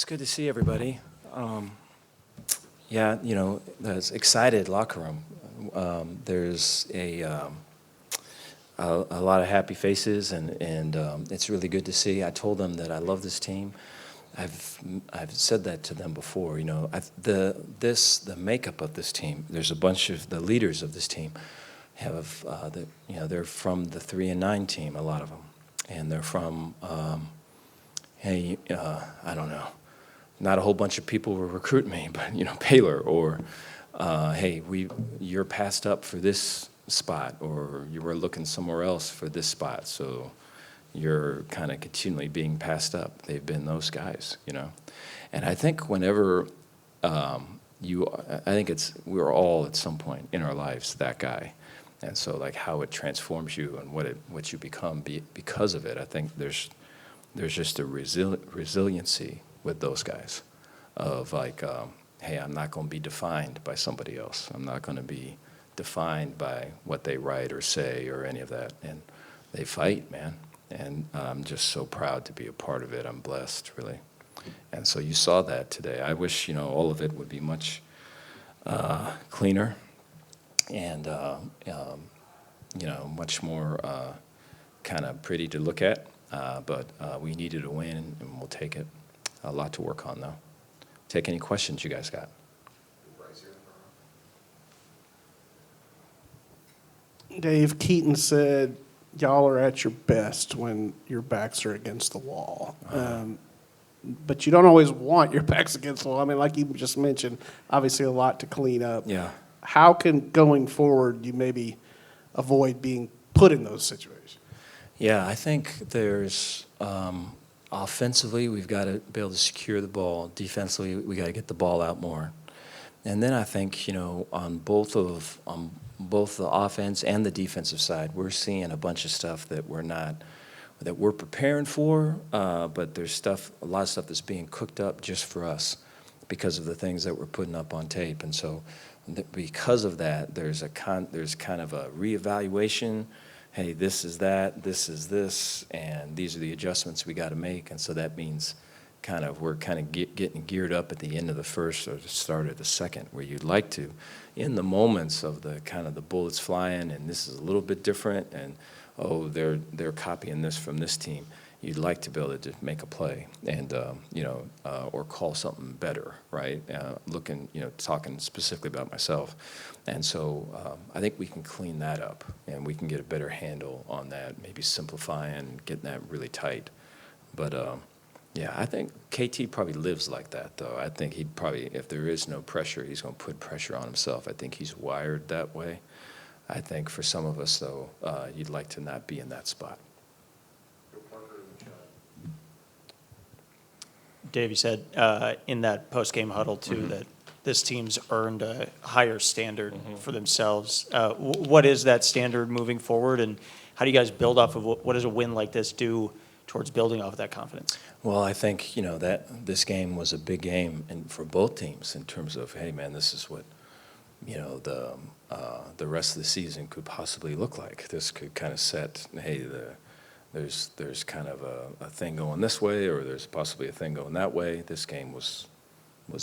It's good to see everybody. Yeah, there's excited locker room. There's a lot of happy faces, and it's really good to see. I told them that I love this team. I've said that to them before. The makeup of this team. There's a bunch of the leaders of this team have they're from the 3-9 team, a lot of them, and they're from I don't know. Not a whole bunch of people will recruit me, but Baylor, or hey, you're passed up for this spot, or you were looking somewhere else for this spot, so you're kind of continually being passed up. They've been those guys, and I think whenever I think we're all at some point in our lives that guy, and so like how it transforms you and what you become because of it. I think there's just a resiliency with those guys of like, hey, I'm not going to be defined by somebody else. I'm not going to be defined by what they write or say or any of that. And they fight, man. And I'm just so proud to be a part of it. I'm blessed, really. And so you saw that today. I wish, all of it would be much cleaner and, much more kind of pretty to look at. But we needed a win, and we'll take it. A lot to work on, though. Take any questions you guys got. Dave, Keaton said y'all are at your best when your backs are against the wall. But you don't always want your backs against the wall. I mean, like you just mentioned, obviously a lot to clean up. Yeah. How can, going forward, you maybe avoid being put in those situations? Yeah, I think there's offensively, we've got to be able to secure the ball. Defensively, we got to get the ball out more. And then I think, on both the offense and the defensive side, we're seeing a bunch of stuff that we're preparing for, but there's a lot of stuff that's being cooked up just for us because of the things that we're putting up on tape. And so because of that, there's kind of a reevaluation. Hey, this is that, this is this, and these are the adjustments we got to make. And so that means we're getting geared up at the end of the first or the start of the second, where you'd like to, in the moments of the the bullets flying, and this is a little bit different, and they're copying this from this team. You'd like to be able to make a play and or call something better, right? Talking specifically about myself, and so I think we can clean that up and we can get a better handle on that. Maybe simplifying, getting that really tight. But yeah, I think KT probably lives like that, though. I think he'd probably, if there is no pressure, he's going to put pressure on himself. I think he's wired that way. I think for some of us, though, you'd like to not be in that spot. Dave, you said in that post-game huddle, too, that this team's earned a higher standard for themselves. What is that standard moving forward, and how do you guys build off of what does a win like this do towards building off of that confidence? Well, I think, that this game was a big game for both teams in terms of, hey, man, this is what, the rest of the season could possibly look like. This could kind of set, hey, there's kind of a thing going this way, or there's possibly a thing going that way. This game was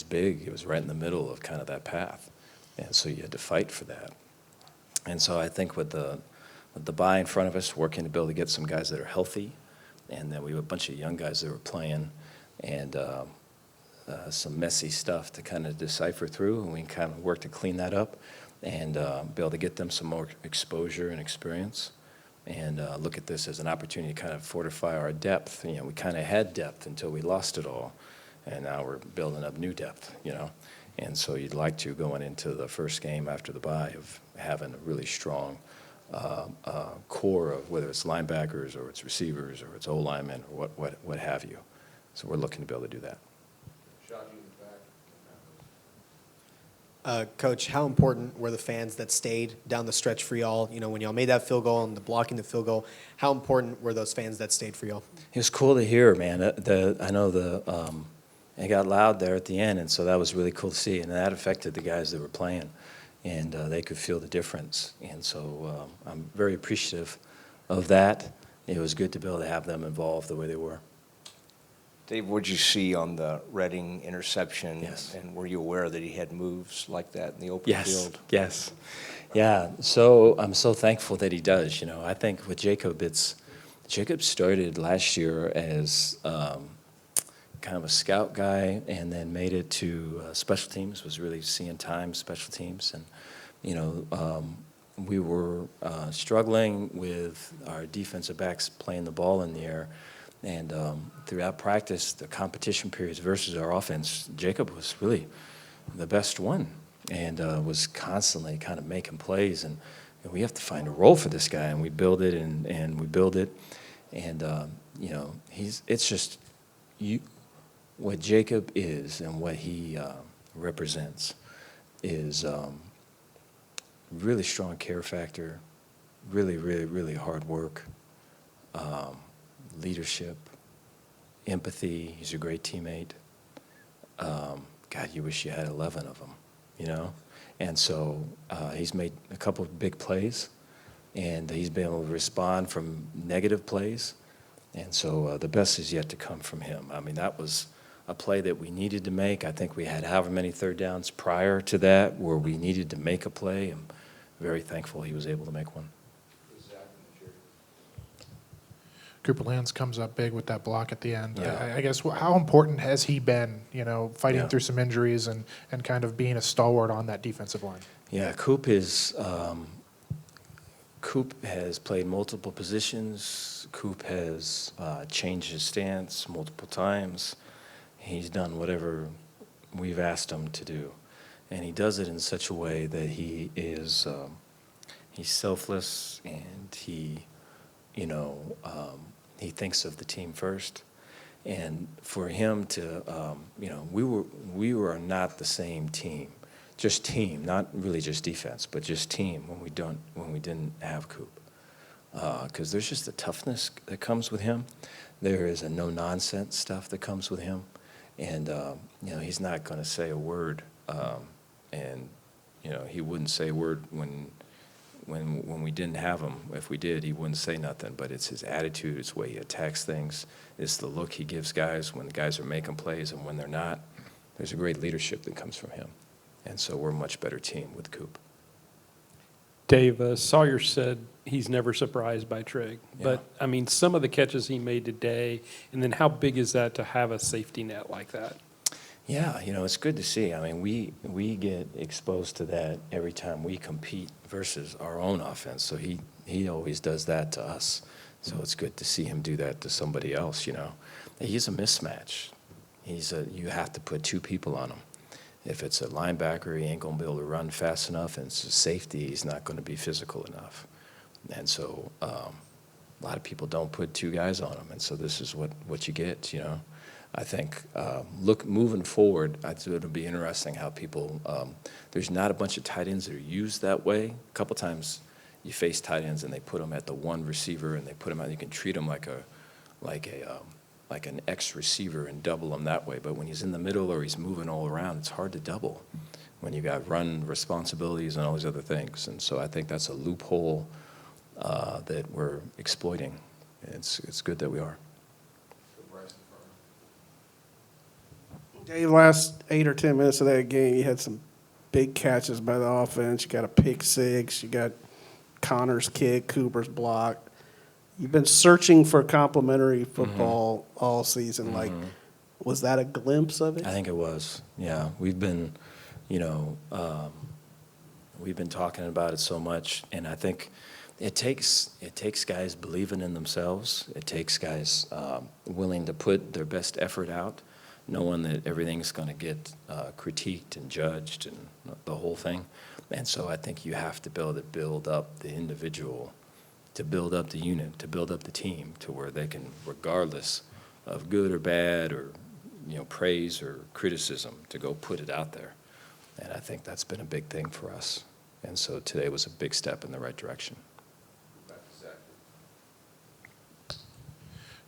big. It was right in the middle of kind of that path, and so you had to fight for that. And so I think with the bye in front of us, working to be able to get some guys that are healthy, and then we have a bunch of young guys that were playing, and some messy stuff to kind of decipher through, and we kind of work to clean that up and be able to get them some more exposure and experience. And look at this as an opportunity to kind of fortify our depth. We kind of had depth until we lost it all, and now we're building up new depth, And so you'd like to, going into the first game after the bye, of having a really strong core of whether it's linebackers or it's receivers or it's O-linemen or what have you. So we're looking to be able to do that. Coach, how important were the fans that stayed down the stretch for y'all? When y'all made that field goal and the blocking the field goal, how important were those fans that stayed for y'all? It was cool to hear, man. I know it got loud there at the end, and so that was really cool to see, and that affected the guys that were playing, and they could feel the difference. And so I'm very appreciative of that. It was good to be able to have them involved the way they were. Dave, what'd you see on the Reading interception? Yes. And were you aware that he had moves like that in the open Yes, field? yes. Yeah, so I'm so thankful that he does. I think with Jacob, Jacob started last year as kind of a scout guy and then made it to special teams, was really seeing time, special teams. And, we were struggling with our defensive backs playing the ball in the air. And throughout practice, the competition periods versus our offense, Jacob was really the best one and was constantly kind of making plays. And we have to find a role for this guy, and we build it and we build it. And, it's just what Jacob is and what he represents is really strong care factor, really, really, really hard work, leadership, empathy. He's a great teammate. God, you wish you had 11 of them, And so he's made a couple of big plays, and he's been able to respond from negative plays. And so the best is yet to come from him. I mean, that was a play that we needed to make. I think we had however many third downs prior to that where we needed to make a play. I'm very thankful he was able to make one. Cooper Lands comes up big with that block at the end. Yeah. I guess, how important has he been, fighting Yeah. through some injuries and kind of being a stalwart on that defensive line? Yeah, Coop has played multiple positions. Coop has changed his stance multiple times. He's done whatever we've asked him to do. And he does it in such a way that he is he's selfless, and he thinks of the team first. And for him to, we were not the same team, just team, not really just defense, but just team when we didn't have Coop. Because there's just a toughness that comes with him. There is a no nonsense stuff that comes with him, and he's not going to say a word. And he wouldn't say a word when we didn't have him. If we did, he wouldn't say nothing. But it's his attitude, it's the way he attacks things, it's the look he gives guys when the guys are making plays and when they're not. There's a great leadership that comes from him. And so we're a much better team with Coop. Dave, Sawyer said he's never surprised by Trigg. But, some of the catches he made today, and then how big is that to have a safety net like that? Yeah, it's good to see. I mean, we get exposed to that every time we compete versus our own offense. So he always does that to us. So it's good to see him do that to somebody else, He's a mismatch. You have to put two people on him. If it's a linebacker, he ain't going to be able to run fast enough, and it's a safety, he's not going to be physical enough. And so a lot of people don't put two guys on him, and so this is what you get, I think moving forward, it'll be interesting how people. There's not a bunch of tight ends that are used that way. A couple times, you face tight ends and they put them at the one receiver and they put them out. You can treat them like an X receiver and double him that way. But when he's in the middle or he's moving all around, it's hard to double when you got run responsibilities and all these other things. And so I think that's a loophole that we're exploiting. It's good that we are. Dave, last 8 or 10 minutes of that game, you had some big catches by the offense. You got a pick six. You got Connor's kick, Cooper's block. You've been searching for complimentary football all season. Like, was that a glimpse of it? I think it was. Yeah, we've been talking about it so much, and I think it takes guys believing in themselves. It takes guys willing to put their best effort out, knowing that everything's going to get critiqued and judged and the whole thing. And so I think you have to build up the individual, to build up the unit, to build up the team to where they can, regardless of good or bad or praise or criticism, to go put it out there. And I think that's been a big thing for us. And so today was a big step in the right direction.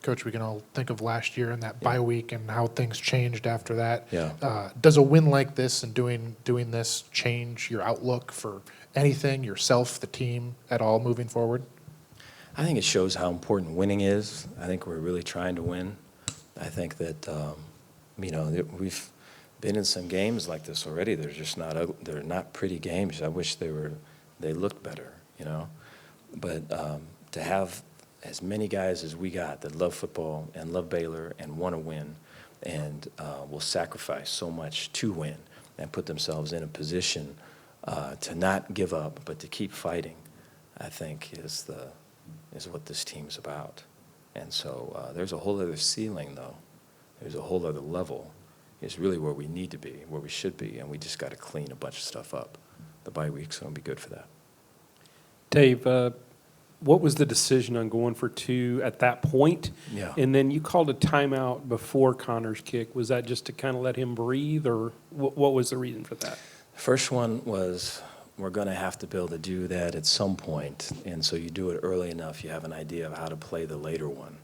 Coach, we can all think of last year and that bye week and how things changed after that. Yeah. Does a win like this and doing this change your outlook for anything, yourself, the team, at all moving forward? I think it shows how important winning is. I think we're really trying to win. I think that, that we've been in some games like this already. They're just not, they're not pretty games. I wish they looked better, But to have as many guys as we got that love football and love Baylor and want to win and will sacrifice so much to win and put themselves in a position to not give up but to keep fighting, I think is what this team's about. And so there's a whole other ceiling, though. There's a whole other level. It's really where we need to be, where we should be, and we just got to clean a bunch of stuff up. The bye week's going to be good for that. Dave, what was the decision on going for 2 at that point? Yeah. And then you called a timeout before Connor's kick. Was that just to kind of let him breathe, or what was the reason for that? First one was we're going to have to be able to do that at some point, and so you do it early enough, you have an idea of how to play the later one.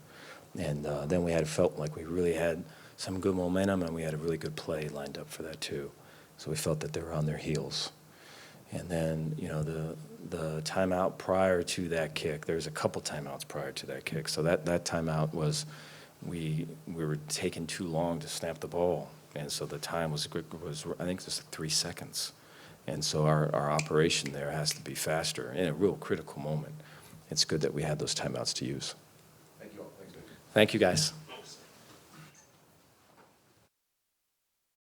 And then we had felt like we really had some good momentum, and we had a really good play lined up for that too. So we felt that they were on their heels. And then, the timeout prior to that kick, there's a couple timeouts prior to that kick. So that timeout was we were taking too long to snap the ball. And so the time was I think, just 3 seconds. And so our operation there has to be faster in a real critical moment. It's good that we had those timeouts to use. Thank you all. Thank you, guys.